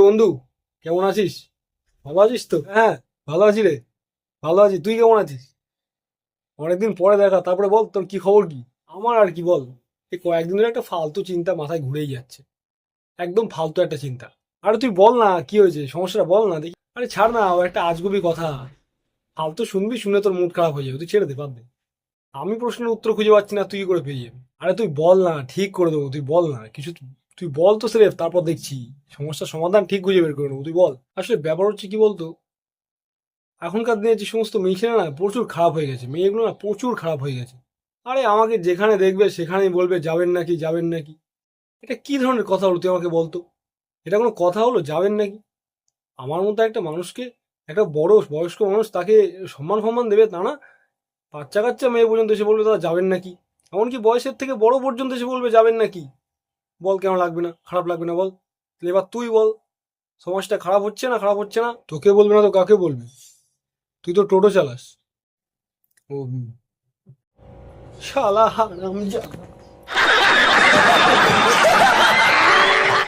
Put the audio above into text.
বন্ধু, কেমন আছিস? ভালো আছিস তো? হ্যাঁ, ভালো আছি রে। ভালো আছি, তুই কেমন আছিস? অনেকদিন পরে দেখা, তারপরে বল তোর কি খবর কি? আমার আর কি বল, এই কয়েকদিন ধরে একটা ফালতু চিন্তা মাথায় ঘুরেই যাচ্ছে। একদম ফালতু একটা চিন্তা। আরে তুই বল না, কি হয়েছে, সমস্যাটা বল না দেখি। আরে ছাড় না, ও একটা আজগুবি কথা। ফালতু শুনবি, শুনে তোর মুড খারাপ হয়ে যাবে, তুই ছেড়ে দে, বাদ দে। আমি প্রশ্নের উত্তর খুঁজে পাচ্ছি না, তুই কি করে পেয়ে যাবি? আরে তুই বল না, ঠিক করে দেবো, তুই বল না কিছু। তুই বল তো স্রেফ, তারপর দেখছি। সমস্যার সমাধান ঠিক খুঁজে বের করে নেবো, তুই বল। আসলে ব্যাপার হচ্ছে কি বলতো, এখনকার দিনে যে সমস্ত মেয়েছেলে না প্রচুর খারাপ হয়ে গেছে, মেয়েগুলো না প্রচুর খারাপ হয়ে গেছে। আরে আমাকে যেখানে দেখবে সেখানেই বলবে যাবেন নাকি, যাবেন নাকি। এটা কি ধরনের কথা হলো, তুই আমাকে বলতো। এটা কোনো কথা হলো, যাবেন নাকি? আমার মতো একটা মানুষকে, একটা বড় বয়স্ক মানুষ, তাকে সম্মান সম্মান দেবে তা না, বাচ্চা কাচ্চা মেয়ে পর্যন্ত এসে বলবে তারা যাবেন নাকি। এমনকি বয়সের থেকে বড় পর্যন্ত এসে বলবে যাবেন নাকি। বল কেন লাগবে না, খারাপ লাগবে না বল? তাহলে এবার তুই বল, সমাজটা খারাপ হচ্ছে না, খারাপ হচ্ছে না? তোকে বলবে না তো কাকে বলবে? তুই তো টোটো চালাস। ও, শালা হারামজাদা।